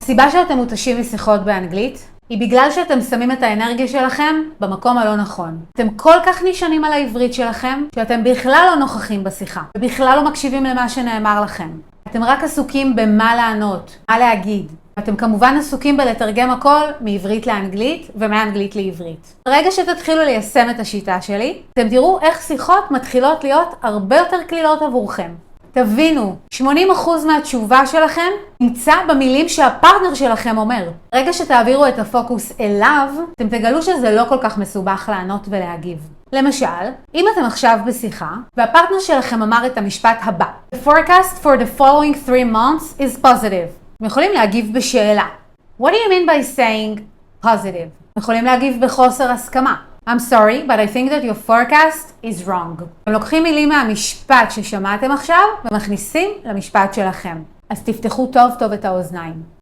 הסיבה שאתם מותשים משיחות באנגלית היא בגלל שאתם שמים את האנרגיה שלכם במקום הלא נכון. אתם כל כך נשענים על העברית שלכם שאתם בכלל לא נוכחים בשיחה ובכלל לא מקשיבים למה שנאמר לכם. אתם רק עסוקים במה לענות, מה להגיד. אתם כמובן עסוקים בלתרגם הכל מעברית לאנגלית ומאנגלית לעברית. ברגע שתתחילו ליישם את השיטה שלי, אתם תראו איך שיחות מתחילות להיות הרבה יותר קלילות עבורכם. תבינו, 80% מהתשובה שלכם נמצא במילים שהפרטנר שלכם אומר. ברגע שתעבירו את הפוקוס אליו, אתם תגלו שזה לא כל כך מסובך לענות ולהגיב. למשל, אם אתם עכשיו בשיחה, והפרטנר שלכם אמר את המשפט הבא: The forecast for the following 3 months is positive. אתם יכולים להגיב בשאלה. What do you mean by saying positive? אתם יכולים להגיב בחוסר הסכמה. I'm sorry, but I think that your forecast is wrong. אתם לוקחים מילים מהמשפט ששמעתם עכשיו ומכניסים למשפט שלכם. אז תפתחו טוב טוב את האוזניים.